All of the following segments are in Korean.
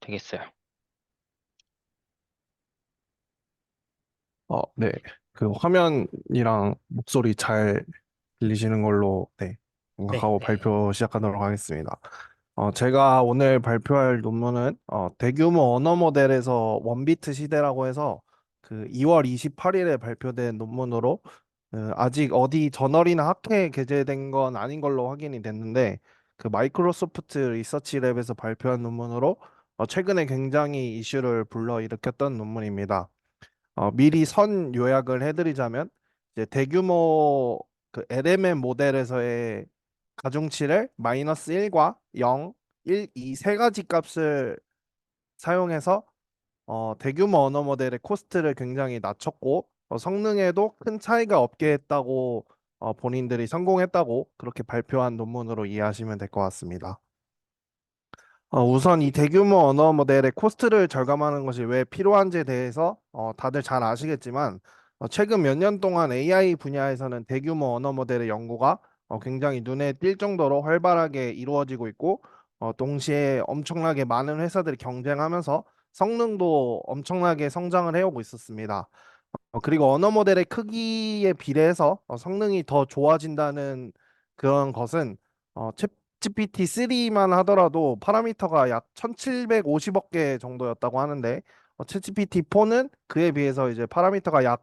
되겠어요. 네. 그 화면이랑 목소리 잘 들리시는 걸로, 네, 네. 생각하고 발표 시작하도록 하겠습니다. 제가 오늘 발표할 논문은, 대규모 언어 모델에서 원비트 시대라고 해서 그 2월 28일에 발표된 논문으로, 아직 어디 저널이나 학회에 게재된 건 아닌 걸로 확인이 됐는데, 그 마이크로소프트 리서치랩에서 발표한 논문으로 최근에 굉장히 이슈를 불러일으켰던 논문입니다. 미리 선 요약을 해드리자면 이제 대규모 그 LMM 모델에서의 가중치를 마이너스 1과 0, 1, 2 세 가지 값을 사용해서 대규모 언어 모델의 코스트를 굉장히 낮췄고 성능에도 큰 차이가 없게 했다고 본인들이 성공했다고 그렇게 발표한 논문으로 이해하시면 될 것 같습니다. 우선 이 대규모 언어 모델의 코스트를 절감하는 것이 왜 필요한지에 대해서 다들 잘 아시겠지만 최근 몇 년 동안 AI 분야에서는 대규모 언어 모델의 연구가 굉장히 눈에 띌 정도로 활발하게 이루어지고 있고 동시에 엄청나게 많은 회사들이 경쟁하면서 성능도 엄청나게 성장을 해오고 있었습니다. 그리고 언어 모델의 크기에 비례해서 성능이 더 좋아진다는 그런 것은 챗 GPT-3만 하더라도 파라미터가 약 1750억 개 정도였다고 하는데 챗 GPT-4는 그에 비해서 이제 파라미터가 약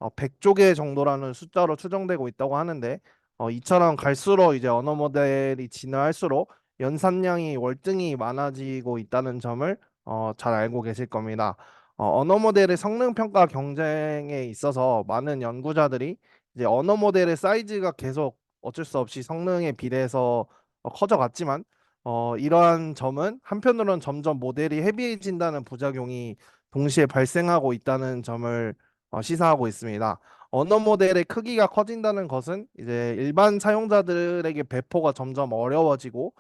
100조 개 정도라는 숫자로 추정되고 있다고 하는데 이처럼 갈수록 이제 언어 모델이 진화할수록 연산량이 월등히 많아지고 있다는 점을 잘 알고 계실 겁니다. 언어 모델의 성능 평가 경쟁에 있어서 많은 연구자들이 이제 언어 모델의 사이즈가 계속 어쩔 수 없이 성능에 비례해서 커져갔지만 이러한 점은 한편으로는 점점 모델이 헤비해진다는 부작용이 동시에 발생하고 있다는 점을 시사하고 있습니다. 언어 모델의 크기가 커진다는 것은 이제 일반 사용자들에게 배포가 점점 어려워지고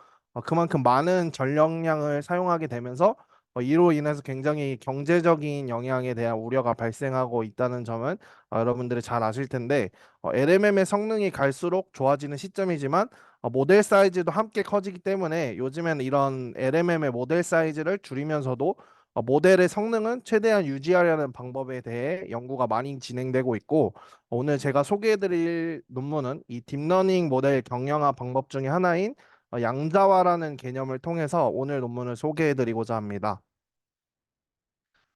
그만큼 많은 전력량을 사용하게 되면서 이로 인해서 굉장히 경제적인 영향에 대한 우려가 발생하고 있다는 점은 여러분들이 잘 아실 텐데 LMM의 성능이 갈수록 좋아지는 시점이지만 모델 사이즈도 함께 커지기 때문에 요즘에는 이런 LMM의 모델 사이즈를 줄이면서도 모델의 성능은 최대한 유지하려는 방법에 대해 연구가 많이 진행되고 있고 오늘 제가 소개해드릴 논문은 이 딥러닝 모델 경영화 방법 중에 하나인 양자화라는 개념을 통해서 오늘 논문을 소개해드리고자 합니다.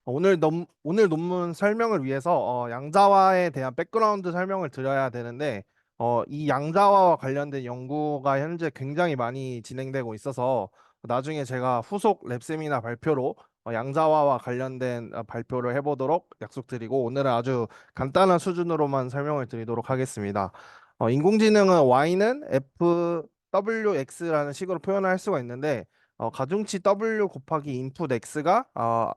오늘 논문 설명을 위해서 양자화에 대한 백그라운드 설명을 드려야 되는데 이 양자화와 관련된 연구가 현재 굉장히 많이 진행되고 있어서 나중에 제가 후속 랩세미나 발표로 양자화와 관련된 발표를 해보도록 약속드리고 오늘은 아주 간단한 수준으로만 설명을 드리도록 하겠습니다. 인공지능은 Y는 FWX라는 식으로 표현할 수가 있는데 가중치 W 곱하기 인풋 X가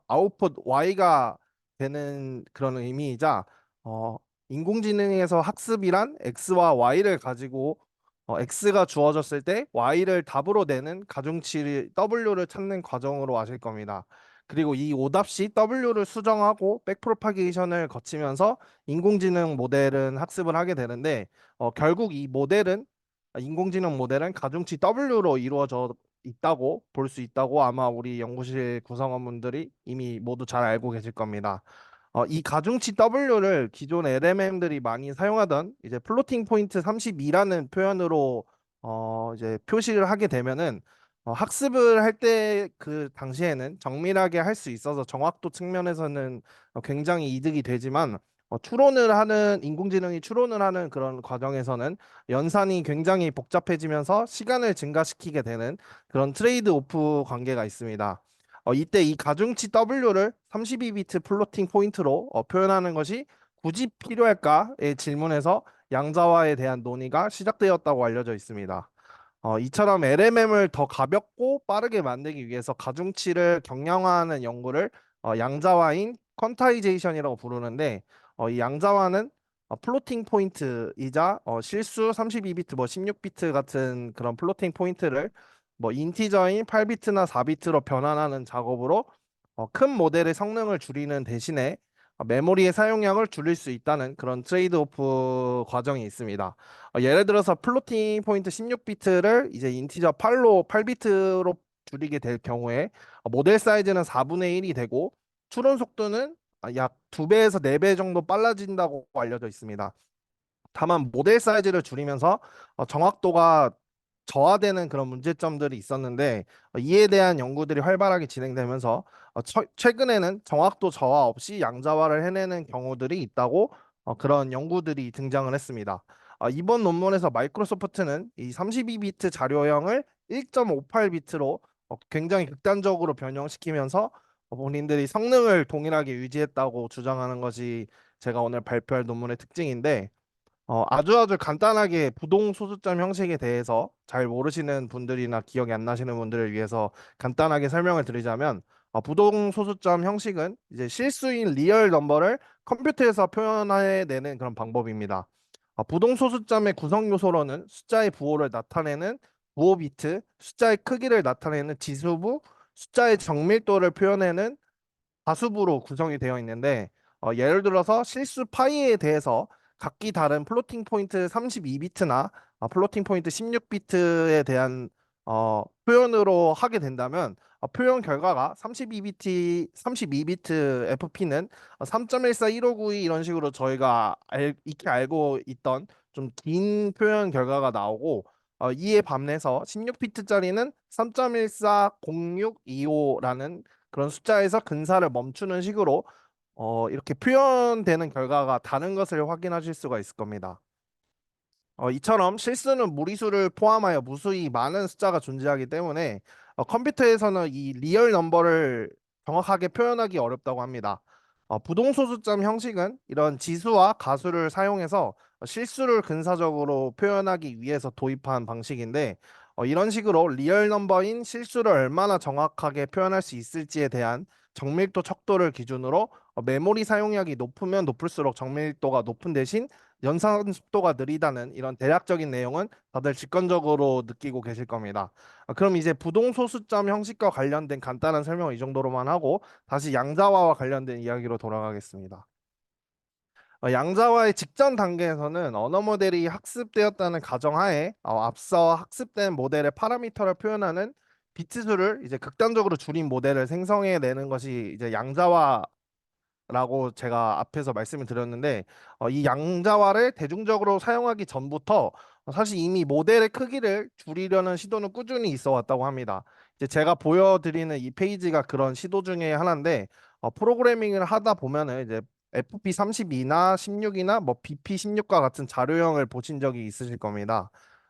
아웃풋 Y가 되는 그런 의미이자 어, 인공지능에서 학습이란 X와 Y를 가지고 X가 주어졌을 때 Y를 답으로 내는 가중치 W를 찾는 과정으로 아실 겁니다. 그리고 이 오답 시 W를 수정하고 백프로파게이션을 거치면서 인공지능 모델은 학습을 하게 되는데 결국 이 모델은 인공지능 모델은 가중치 W로 이루어져 있다고 볼 수 있다고 아마 우리 연구실 구성원분들이 이미 모두 잘 알고 계실 겁니다. 이 가중치 W를 기존 LMM들이 많이 사용하던 이제 플로팅 포인트 32라는 표현으로 이제 표시를 하게 되면은 학습을 할 때 그 당시에는 정밀하게 할 수 있어서 정확도 측면에서는 굉장히 이득이 되지만 추론을 하는 인공지능이 추론을 하는 그런 과정에서는 연산이 굉장히 복잡해지면서 시간을 증가시키게 되는 그런 트레이드 오프 관계가 있습니다. 이때 이 가중치 W를 32비트 플로팅 포인트로 표현하는 것이 굳이 필요할까의 질문에서 양자화에 대한 논의가 시작되었다고 알려져 있습니다. 이처럼 LMM을 더 가볍고 빠르게 만들기 위해서 가중치를 경량화하는 연구를 양자화인 퀀타이제이션이라고 부르는데 이 양자화는 플로팅 포인트이자 실수 32비트, 뭐 16비트 같은 그런 플로팅 포인트를 뭐 인티저인 8비트나 4비트로 변환하는 작업으로 큰 모델의 성능을 줄이는 대신에 메모리의 사용량을 줄일 수 있다는 그런 트레이드오프 과정이 있습니다. 예를 들어서 플로팅 포인트 16비트를 이제 인티저 8비트로 줄이게 될 경우에 모델 사이즈는 4분의 1이 되고 추론 속도는 약 2배에서 4배 정도 빨라진다고 알려져 있습니다. 다만 모델 사이즈를 줄이면서 정확도가 저하되는 그런 문제점들이 있었는데 이에 대한 연구들이 활발하게 진행되면서 최근에는 정확도 저하 없이 양자화를 해내는 경우들이 있다고 그런 연구들이 등장을 했습니다. 이번 논문에서 마이크로소프트는 이 32비트 자료형을 1.58비트로 굉장히 극단적으로 변형시키면서 본인들이 성능을 동일하게 유지했다고 주장하는 것이 제가 오늘 발표할 논문의 특징인데 아주 간단하게 부동 소수점 형식에 대해서 잘 모르시는 분들이나 기억이 안 나시는 분들을 위해서 간단하게 설명을 드리자면 부동 소수점 형식은 이제 실수인 리얼 넘버를 컴퓨터에서 표현해내는 그런 방법입니다. 부동 소수점의 구성 요소로는 숫자의 부호를 나타내는 부호 비트, 숫자의 크기를 나타내는 지수부, 숫자의 정밀도를 표현하는 다수부로 구성이 되어 있는데 예를 들어서 실수 파이에 대해서 각기 다른 플로팅 포인트 32비트나 플로팅 포인트 16비트에 대한 표현으로 하게 된다면 표현 결과가 32비트 FP는 3.141592 이런 식으로 저희가 익히 알고 있던 좀 긴 표현 결과가 나오고 이에 반해서 16비트짜리는 3.140625라는 그런 숫자에서 근사를 멈추는 식으로 이렇게 표현되는 결과가 다른 것을 확인하실 수가 있을 겁니다. 이처럼 실수는 무리수를 포함하여 무수히 많은 숫자가 존재하기 때문에 컴퓨터에서는 이 리얼 넘버를 정확하게 표현하기 어렵다고 합니다. 부동소수점 형식은 이런 지수와 가수를 사용해서 실수를 근사적으로 표현하기 위해서 도입한 방식인데 이런 식으로 리얼 넘버인 실수를 얼마나 정확하게 표현할 수 있을지에 대한 정밀도 척도를 기준으로 메모리 사용량이 높으면 높을수록 정밀도가 높은 대신 연산 속도가 느리다는 이런 대략적인 내용은 다들 직관적으로 느끼고 계실 겁니다. 그럼 이제 부동소수점 형식과 관련된 간단한 설명을 이 정도로만 하고 다시 양자화와 관련된 이야기로 돌아가겠습니다. 양자화의 직전 단계에서는 언어 모델이 학습되었다는 가정하에 앞서 학습된 모델의 파라미터를 표현하는 비트 수를 이제 극단적으로 줄인 모델을 생성해내는 것이 이제 양자화 라고 제가 앞에서 말씀을 드렸는데 이 양자화를 대중적으로 사용하기 전부터 사실 이미 모델의 크기를 줄이려는 시도는 꾸준히 있어 왔다고 합니다. 이제 제가 보여드리는 이 페이지가 그런 시도 중에 하나인데 프로그래밍을 하다 보면은 이제 FP32나 16이나 뭐 BP16과 같은 자료형을 보신 적이 있으실 겁니다.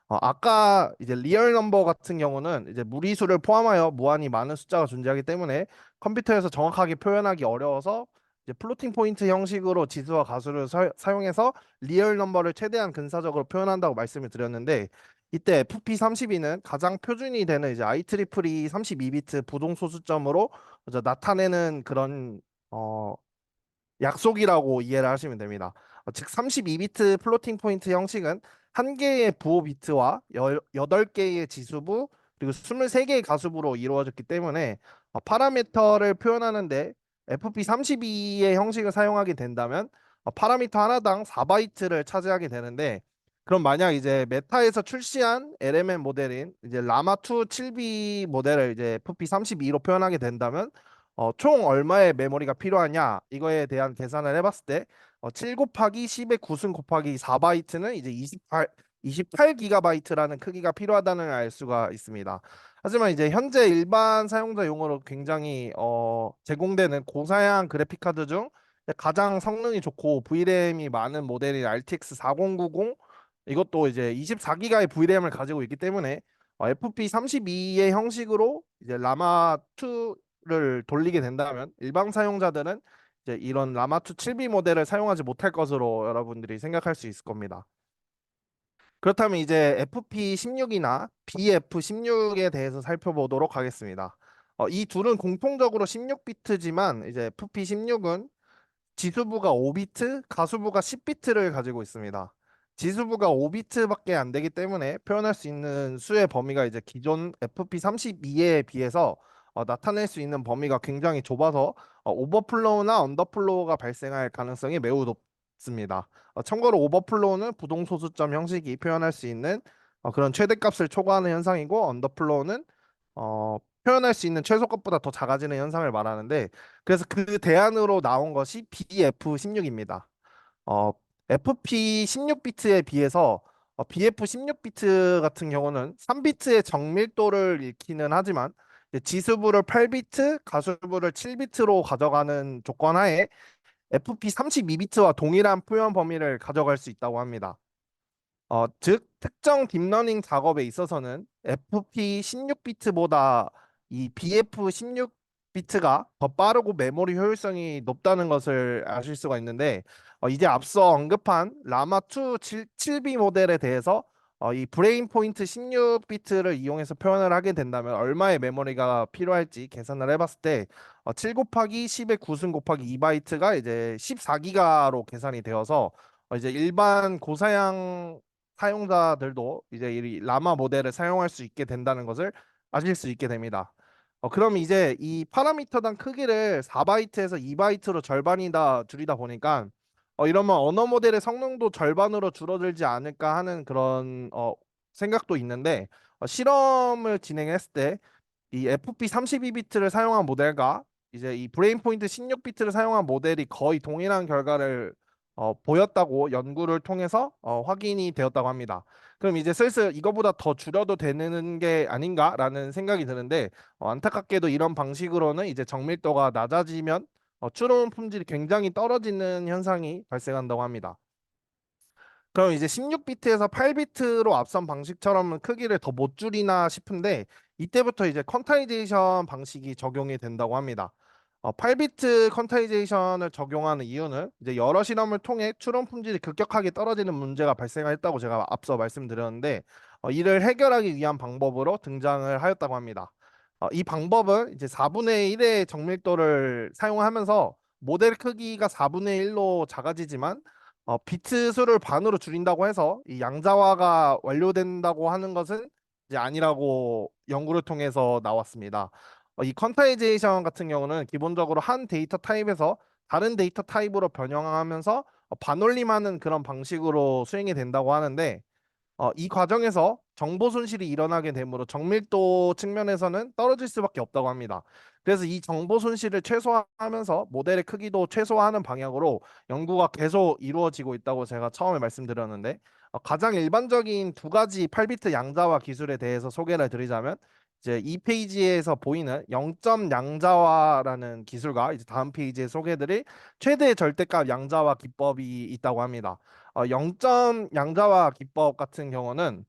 아까 이제 리얼 넘버 같은 경우는 이제 무리수를 포함하여 무한히 많은 숫자가 존재하기 때문에 컴퓨터에서 정확하게 표현하기 어려워서 이제 플로팅 포인트 형식으로 지수와 가수를 사용해서 리얼 넘버를 최대한 근사적으로 표현한다고 말씀을 드렸는데 이때 FP32는 가장 표준이 되는 이제 IEEE 32비트 부동 소수점으로 이제 나타내는 그런 어, 약속이라고 이해를 하시면 됩니다. 즉 32비트 플로팅 포인트 형식은 한 개의 부호 비트와 8개의 지수부 그리고 23개의 가수부로 이루어졌기 때문에 파라미터를 표현하는데 FP32의 형식을 사용하게 된다면 파라미터 하나당 4바이트를 차지하게 되는데 그럼 만약 이제 메타에서 출시한 LMM 모델인 이제 라마2 7B 모델을 이제 FP32로 표현하게 된다면 총 얼마의 메모리가 필요하냐 이거에 대한 계산을 해봤을 때 7 곱하기 10의 9승 곱하기 4바이트는 이제 28기가바이트라는 크기가 필요하다는 걸 알 수가 있습니다. 하지만 이제 현재 일반 사용자용으로 굉장히 제공되는 고사양 그래픽 카드 중 가장 성능이 좋고 VRAM이 많은 모델인 RTX 4090 이것도 이제 24기가의 VRAM을 가지고 있기 때문에 FP32의 형식으로 이제 라마 2를 돌리게 된다면 일반 사용자들은 이제 이런 라마2 7B 모델을 사용하지 못할 것으로 여러분들이 생각할 수 있을 겁니다. 그렇다면 이제 FP16이나 BF16에 대해서 살펴보도록 하겠습니다. 이 둘은 공통적으로 16비트지만 이제 FP16은 지수부가 5비트, 가수부가 10비트를 가지고 있습니다. 지수부가 5비트밖에 안 되기 때문에 표현할 수 있는 수의 범위가 이제 기존 FP32에 비해서 나타낼 수 있는 범위가 굉장히 좁아서 오버플로우나 언더플로우가 발생할 가능성이 매우 높습니다. 참고로 오버플로우는 부동소수점 형식이 표현할 수 있는 그런 최대값을 초과하는 현상이고 언더플로우는 표현할 수 있는 최소값보다 더 작아지는 현상을 말하는데, 그래서 그 대안으로 나온 것이 BF16입니다. 어, FP16비트에 비해서 BF16비트 같은 경우는 3비트의 정밀도를 잃기는 하지만 이제 지수부를 8비트, 가수부를 7비트로 가져가는 조건 하에 FP32비트와 동일한 표현 범위를 가져갈 수 있다고 합니다. 즉 특정 딥러닝 작업에 있어서는 FP16비트보다 이 BF16비트가 더 빠르고 메모리 효율성이 높다는 것을 아실 수가 있는데, 이제 앞서 언급한 라마2 7B 모델에 대해서 이 브레인 포인트 16비트를 이용해서 표현을 하게 된다면 얼마의 메모리가 필요할지 계산을 해봤을 때 7 곱하기 10의 9승 곱하기 2바이트가 이제 14기가로 계산이 되어서 이제 일반 고사양 사용자들도 이제 이 라마 모델을 사용할 수 있게 된다는 것을 아실 수 있게 됩니다. 그럼 이제 이 파라미터당 크기를 4바이트에서 2바이트로 절반이다 줄이다 보니까 이러면 언어 모델의 성능도 절반으로 줄어들지 않을까 하는 그런 생각도 있는데, 실험을 진행했을 때 이 FP32비트를 사용한 모델과 이제 이 브레인 포인트 16비트를 사용한 모델이 거의 동일한 결과를 보였다고 연구를 통해서 확인이 되었다고 합니다. 그럼 이제 슬슬 이거보다 더 줄여도 되는 게 아닌가라는 생각이 드는데, 안타깝게도 이런 방식으로는 이제 정밀도가 낮아지면 추론 품질이 굉장히 떨어지는 현상이 발생한다고 합니다. 그럼 이제 16비트에서 8비트로 앞선 방식처럼 크기를 더 못 줄이나 싶은데, 이때부터 이제 퀀타이제이션 방식이 적용이 된다고 합니다. 8비트 퀀타이제이션을 적용하는 이유는 이제 여러 실험을 통해 추론 품질이 급격하게 떨어지는 문제가 발생했다고 제가 앞서 말씀드렸는데, 이를 해결하기 위한 방법으로 등장을 하였다고 합니다. 이 방법은 이제 4분의 1의 정밀도를 사용하면서 모델 크기가 4분의 1로 작아지지만 비트 수를 반으로 줄인다고 해서 이 양자화가 완료된다고 하는 것은 이제 아니라고 연구를 통해서 나왔습니다. 이 퀀타이제이션 같은 경우는 기본적으로 한 데이터 타입에서 다른 데이터 타입으로 변형하면서 반올림하는 그런 방식으로 수행이 된다고 하는데, 이 과정에서 정보 손실이 일어나게 되므로 정밀도 측면에서는 떨어질 수밖에 없다고 합니다. 그래서 이 정보 손실을 최소화하면서 모델의 크기도 최소화하는 방향으로 연구가 계속 이루어지고 있다고 제가 처음에 말씀드렸는데, 가장 일반적인 두 가지 8비트 양자화 기술에 대해서 소개를 드리자면 이제 이 페이지에서 보이는 0점 양자화라는 기술과 이제 다음 페이지에 소개해드릴 최대 절대값 양자화 기법이 있다고 합니다. 0점 양자화 기법 같은 경우는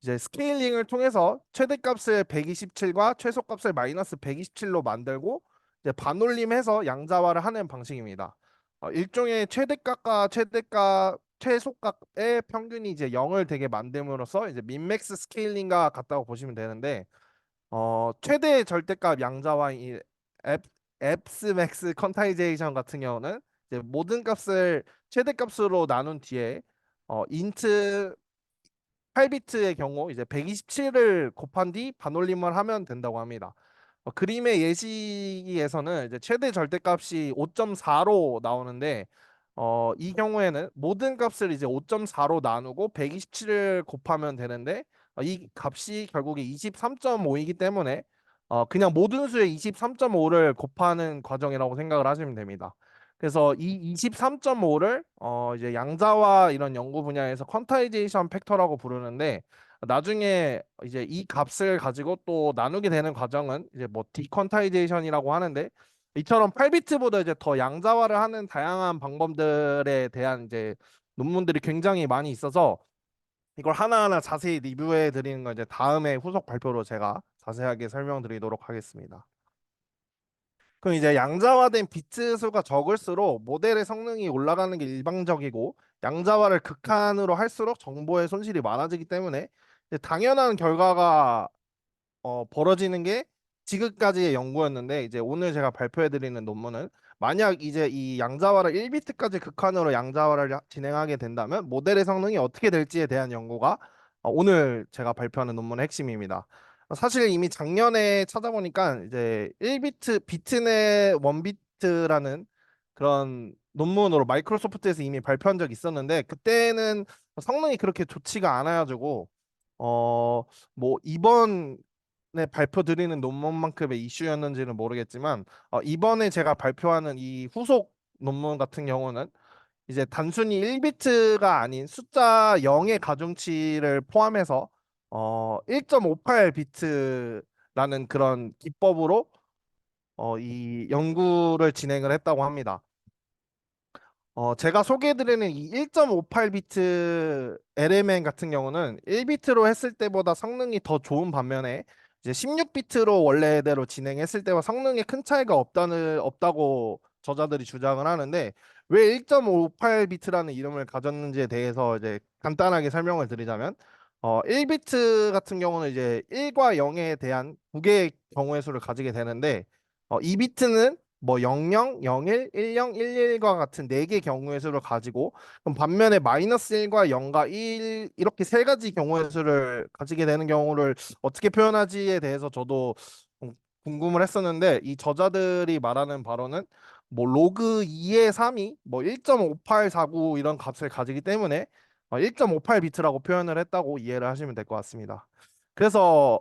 이제 스케일링을 통해서 최대값을 127과 최소값을 마이너스 127로 만들고 이제 반올림해서 양자화를 하는 방식입니다. 일종의 최대값과 최소값의 평균이 이제 0을 되게 만듦으로써 이제 민맥스 스케일링과 같다고 보시면 되는데, 최대 절대값 양자화인 이 앱, 앱스맥스 컨타이제이션 같은 경우는 이제 모든 값을 최대값으로 나눈 뒤에 인트 8비트의 경우 이제 127을 곱한 뒤 반올림을 하면 된다고 합니다. 그림의 예시에서는 이제 최대 절대값이 5.4로 나오는데, 이 경우에는 모든 값을 이제 5.4로 나누고 127을 곱하면 되는데, 이 값이 결국에 23.5이기 때문에 그냥 모든 수의 23.5를 곱하는 과정이라고 생각을 하시면 됩니다. 그래서 이 23.5를 이제 양자와 이런 연구 분야에서 퀀타이제이션 팩터라고 부르는데, 나중에 이제 이 값을 가지고 또 나누게 되는 과정은 이제 뭐 디퀀타이제이션이라고 하는데, 이처럼 8비트보다 이제 더 양자화를 하는 다양한 방법들에 대한 이제 논문들이 굉장히 많이 있어서 이걸 하나하나 자세히 리뷰해 드리는 건 이제 다음에 후속 발표로 제가 자세하게 설명드리도록 하겠습니다. 그럼 이제 양자화된 비트 수가 적을수록 모델의 성능이 올라가는 게 일반적이고, 양자화를 극한으로 할수록 정보의 손실이 많아지기 때문에 이제 당연한 결과가 벌어지는 게 지금까지의 연구였는데, 이제 오늘 제가 발표해 드리는 논문은 만약 이제 이 양자화를 1비트까지 극한으로 양자화를 진행하게 된다면 모델의 성능이 어떻게 될지에 대한 연구가 오늘 제가 발표하는 논문의 핵심입니다. 사실 이미 작년에 찾아보니까 이제 1비트 비트넷 1비트라는 그런 논문으로 마이크로소프트에서 이미 발표한 적이 있었는데, 그때는 성능이 그렇게 좋지가 않아가지고 뭐 이번 발표 드리는 논문만큼의 이슈였는지는 모르겠지만 이번에 제가 발표하는 이 후속 논문 같은 경우는 이제 단순히 1비트가 아닌 숫자 0의 가중치를 포함해서 1.58비트라는 그런 기법으로 이 연구를 진행을 했다고 합니다. 제가 소개해드리는 이 1.58비트 LMN 같은 경우는 1비트로 했을 때보다 성능이 더 좋은 반면에 이제 16비트로 원래대로 진행했을 때와 성능에 큰 차이가 없다고 저자들이 주장을 하는데 왜 1.58비트라는 이름을 가졌는지에 대해서 이제 간단하게 설명을 드리자면 1비트 같은 경우는 이제 1과 0에 대한 두 개의 경우의 수를 가지게 되는데 2비트는 뭐 00, 01, 10, 11과 같은 네 개 경우의 수를 가지고 그럼 반면에 마이너스 1과 0과 1 이렇게 세 가지 경우의 수를 가지게 되는 경우를 어떻게 표현하지에 대해서 저도 좀 궁금을 했었는데 이 저자들이 말하는 바로는 뭐 로그 2의 3이 뭐 1.5849 이런 값을 가지기 때문에 1.58비트라고 표현을 했다고 이해를 하시면 될 것 같습니다. 그래서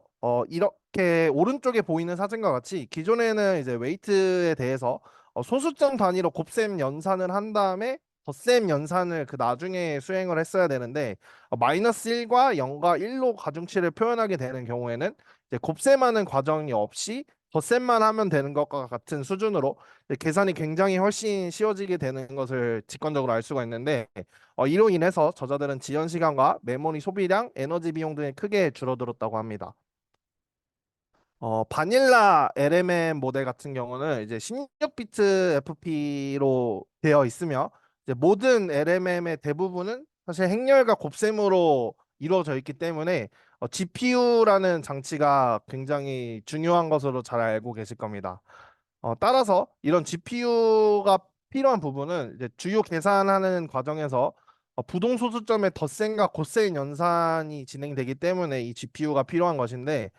이렇게 오른쪽에 보이는 사진과 같이 기존에는 이제 웨이트에 대해서 소수점 단위로 곱셈 연산을 한 다음에 덧셈 연산을 그 나중에 수행을 했어야 되는데 마이너스 1과 0과 1로 가중치를 표현하게 되는 경우에는 이제 곱셈하는 과정이 없이 덧셈만 하면 되는 것과 같은 수준으로 이제 계산이 굉장히 훨씬 쉬워지게 되는 것을 직관적으로 알 수가 있는데 이로 인해서 저자들은 지연 시간과 메모리 소비량, 에너지 비용 등이 크게 줄어들었다고 합니다. 바닐라 LMM 모델 같은 경우는 이제 16비트 FP로 되어 있으며 이제 모든 LMM의 대부분은 사실 행렬과 곱셈으로 이루어져 있기 때문에 GPU라는 장치가 굉장히 중요한 것으로 잘 알고 계실 겁니다. 따라서 이런 GPU가 필요한 부분은 이제 주요 계산하는 과정에서 부동소수점의 덧셈과 곱셈 연산이 진행되기 때문에 이 GPU가 필요한 것인데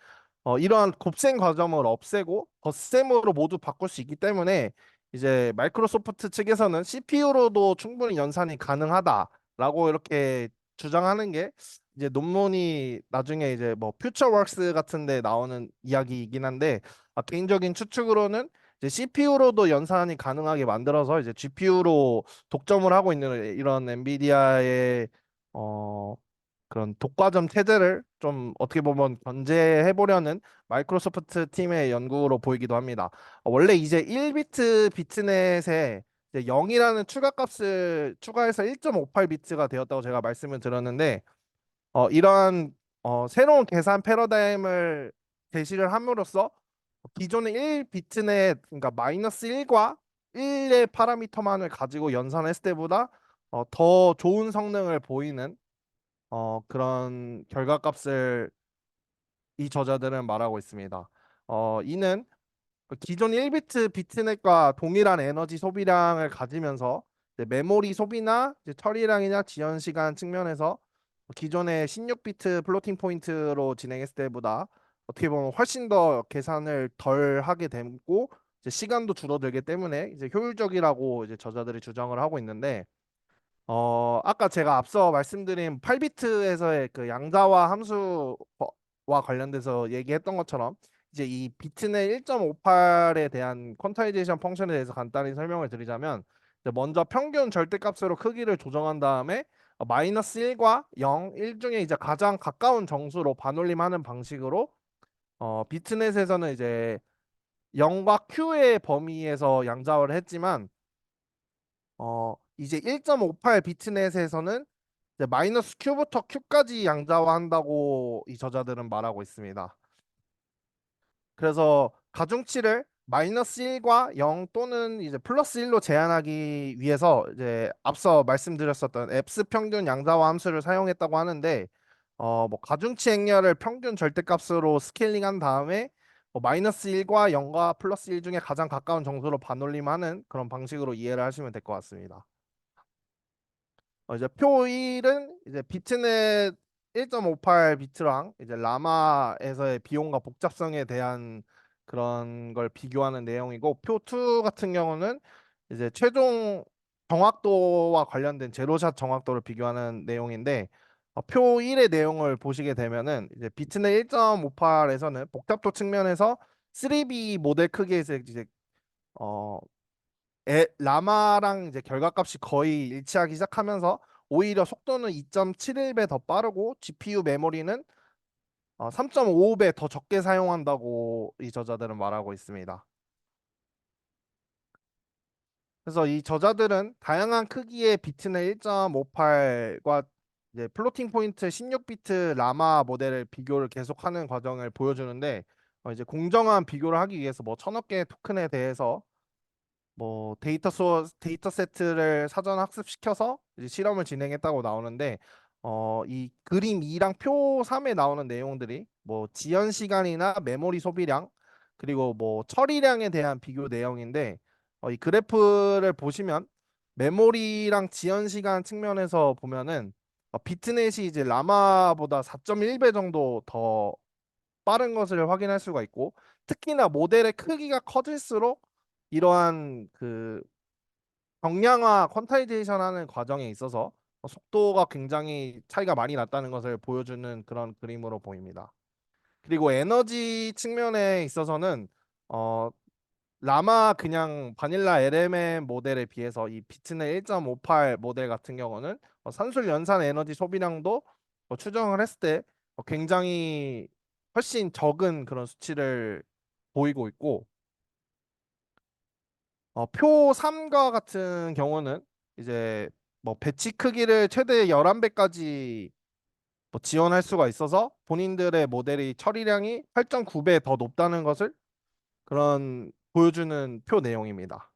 이러한 곱셈 과정을 없애고 덧셈으로 모두 바꿀 수 있기 때문에 이제 마이크로소프트 측에서는 CPU로도 충분히 연산이 가능하다라고 이렇게 주장하는 게 이제 논문이 나중에 이제 뭐 퓨처웍스 같은 데 나오는 이야기이긴 한데 개인적인 추측으로는 이제 CPU로도 연산이 가능하게 만들어서 이제 GPU로 독점을 하고 있는 이런 엔비디아의 어 그런 독과점 체제를 좀 어떻게 보면 견제해 보려는 마이크로소프트 팀의 연구로 보이기도 합니다. 원래 이제 1비트 비트넷에 이제 0이라는 추가 값을 추가해서 1.58비트가 되었다고 제가 말씀을 드렸는데 이러한 새로운 계산 패러다임을 제시를 함으로써 기존의 1비트넷 그러니까 마이너스 1과 1의 파라미터만을 가지고 연산했을 때보다 더 좋은 성능을 보이는 그런 결과값을 이 저자들은 말하고 있습니다. 이는 기존 1비트 비트넷과 동일한 에너지 소비량을 가지면서 이제 메모리 소비나 이제 처리량이나 지연 시간 측면에서 기존의 16비트 플로팅 포인트로 진행했을 때보다 어떻게 보면 훨씬 더 계산을 덜 하게 되고 이제 시간도 줄어들기 때문에 이제 효율적이라고 이제 저자들이 주장을 하고 있는데 아까 제가 앞서 말씀드린 8비트에서의 그 양자화 함수와 관련돼서 얘기했던 것처럼 이제 이 비트넷 1.58에 대한 퀀타이제이션 펑션에 대해서 간단히 설명을 드리자면 이제 먼저 평균 절대값으로 크기를 조정한 다음에 마이너스 1과 0, 1 중에 이제 가장 가까운 정수로 반올림하는 방식으로 비트넷에서는 이제 0과 Q의 범위에서 양자화를 했지만 이제 1.58 비트넷에서는 이제 마이너스 Q부터 Q까지 양자화한다고 이 저자들은 말하고 있습니다. 그래서 가중치를 마이너스 1과 0 또는 이제 플러스 1로 제한하기 위해서 이제 앞서 말씀드렸었던 앱스 평균 양자화 함수를 사용했다고 하는데 뭐 가중치 행렬을 평균 절대값으로 스케일링한 다음에 마이너스 1과 0과 플러스 1 중에 가장 가까운 정수로 반올림하는 그런 방식으로 이해를 하시면 될 것 같습니다. 이제 표 1은 이제 비트넷 1.58 비트랑 이제 라마에서의 비용과 복잡성에 대한 그런 걸 비교하는 내용이고 표 2 같은 경우는 이제 최종 정확도와 관련된 제로샷 정확도를 비교하는 내용인데 표 1의 내용을 보시게 되면은 이제 비트넷 1.58에서는 복잡도 측면에서 3B 모델 크기에서 이제 어 라마랑 이제 결과값이 거의 일치하기 시작하면서 오히려 속도는 2.71배 더 빠르고 GPU 메모리는 3.55배 더 적게 사용한다고 이 저자들은 말하고 있습니다. 그래서 이 저자들은 다양한 크기의 비트넷 1.58과 이제 플로팅 포인트 16비트 라마 모델을 비교를 계속하는 과정을 보여주는데 이제 공정한 비교를 하기 위해서 뭐 천여 개의 토큰에 대해서 뭐 데이터 세트를 사전 학습시켜서 이제 실험을 진행했다고 나오는데 이 그림 2랑 표 3에 나오는 내용들이 뭐 지연 시간이나 메모리 소비량 그리고 뭐 처리량에 대한 비교 내용인데 이 그래프를 보시면 메모리랑 지연 시간 측면에서 보면은 비트넷이 이제 라마보다 4.1배 정도 더 빠른 것을 확인할 수가 있고 특히나 모델의 크기가 커질수록 이러한 그 경량화 퀀타이제이션 하는 과정에 있어서 속도가 굉장히 차이가 많이 났다는 것을 보여주는 그런 그림으로 보입니다. 그리고 에너지 측면에 있어서는 어 라마 그냥 바닐라 LMM 모델에 비해서 이 비트넷 1.58 모델 같은 경우는 산술 연산 에너지 소비량도 추정을 했을 때 굉장히 훨씬 적은 그런 수치를 보이고 있고 표 3과 같은 경우는 이제 뭐 배치 크기를 최대 11배까지 뭐 지원할 수가 있어서 본인들의 모델이 처리량이 8.9배 더 높다는 것을 그런 보여주는 표 내용입니다.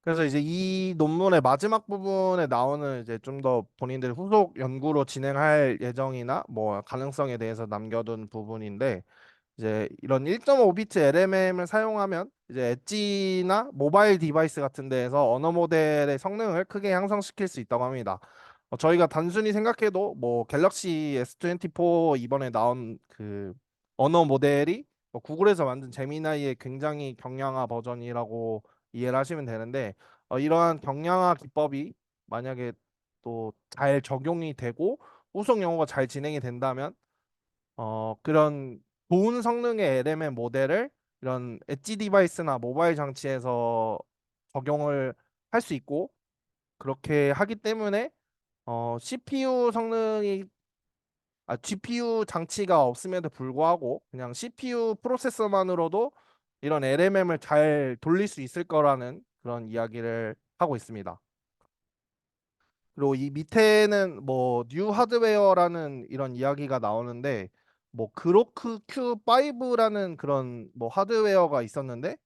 그래서 이제 이 논문의 마지막 부분에 나오는 이제 좀 더 본인들 후속 연구로 진행할 예정이나 뭐 가능성에 대해서 남겨둔 부분인데 이제 이런 1.5비트 LMM을 사용하면 이제 엣지나 모바일 디바이스 같은 데에서 언어 모델의 성능을 크게 향상시킬 수 있다고 합니다. 저희가 단순히 생각해도 뭐 갤럭시 S24 이번에 나온 그 언어 모델이 구글에서 만든 제미나이의 굉장히 경량화 버전이라고 이해를 하시면 되는데 이러한 경량화 기법이 만약에 또 잘 적용이 되고 후속 연구가 잘 진행이 된다면 그런 좋은 성능의 LMM 모델을 이런 엣지 디바이스나 모바일 장치에서 적용을 할 수 있고 그렇게 하기 때문에 CPU 성능이 GPU 장치가 없음에도 불구하고 그냥 CPU 프로세서만으로도 이런 LMM을 잘 돌릴 수 있을 거라는 그런 이야기를 하고 있습니다. 그리고 이 밑에는 뭐 뉴 하드웨어라는 이런 이야기가 나오는데 뭐 그로크 Q5라는 그런 뭐 하드웨어가 있었는데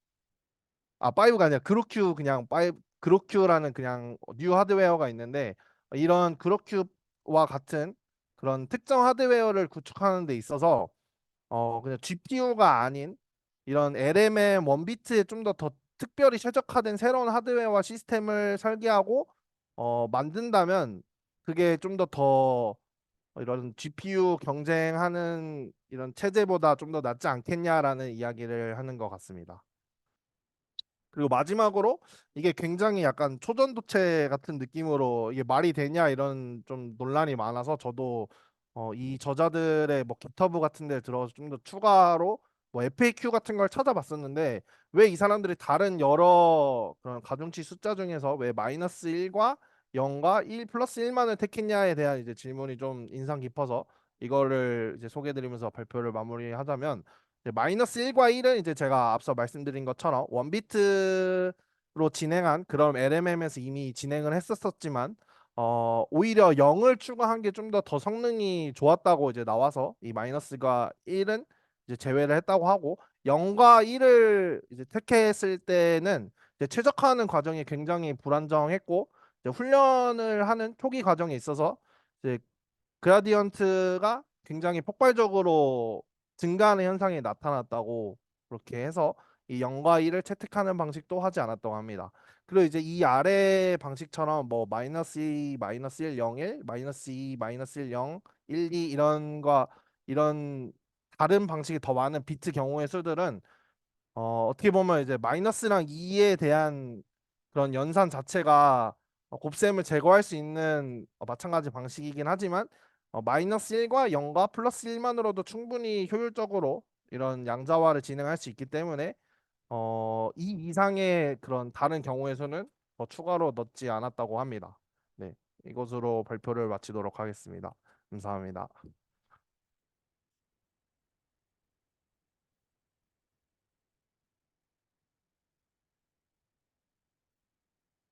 5가 아니라 그로큐 그냥 5 그로큐라는 그냥 뉴 하드웨어가 있는데 이런 그로큐와 같은 그런 특정 하드웨어를 구축하는 데 있어서 그냥 GPU가 아닌 이런 LMM 원비트에 좀 더 특별히 최적화된 새로운 하드웨어와 시스템을 설계하고 만든다면 그게 좀 더 이런 GPU 경쟁하는 이런 체제보다 좀 더 낫지 않겠냐라는 이야기를 하는 것 같습니다. 그리고 마지막으로 이게 굉장히 약간 초전도체 같은 느낌으로 이게 말이 되냐 이런 좀 논란이 많아서 저도 이 저자들의 뭐 깃허브 같은 데 들어가서 좀 더 추가로 뭐 FAQ 같은 걸 찾아봤었는데 왜 이 사람들이 다른 여러 그런 가중치 숫자 중에서 왜 마이너스 1과 0과 1 플러스 1만을 택했냐에 대한 이제 질문이 좀 인상 깊어서 이거를 이제 소개해드리면서 발표를 마무리하자면 마이너스 1과 1은 이제 제가 앞서 말씀드린 것처럼 원비트로 진행한 그런 LMM에서 이미 진행을 했었지만 오히려 0을 추가한 게 좀 더 성능이 좋았다고 이제 나와서 이 마이너스가 1은 이제 제외를 했다고 하고 0과 1을 이제 택했을 때는 이제 최적화하는 과정이 굉장히 불안정했고 이제 훈련을 하는 초기 과정에 있어서 이제 그라디언트가 굉장히 폭발적으로 증가하는 현상이 나타났다고 그렇게 해서 이 0과 1을 채택하는 방식도 하지 않았다고 합니다. 그리고 이제 이 아래 방식처럼 뭐 마이너스 2, 마이너스 1, 0, 1, 마이너스 2, 마이너스 1, 0, 1, 2 이런 다른 방식이 더 많은 비트 경우의 수들은 어떻게 보면 이제 마이너스랑 2에 대한 그런 연산 자체가 곱셈을 제거할 수 있는 마찬가지 방식이긴 하지만 마이너스 1과 0과 플러스 1만으로도 충분히 효율적으로 이런 양자화를 진행할 수 있기 때문에 이 이상의 그런 다른 경우에서는 더 추가로 넣지 않았다고 합니다. 네, 이것으로 발표를 마치도록 하겠습니다. 감사합니다.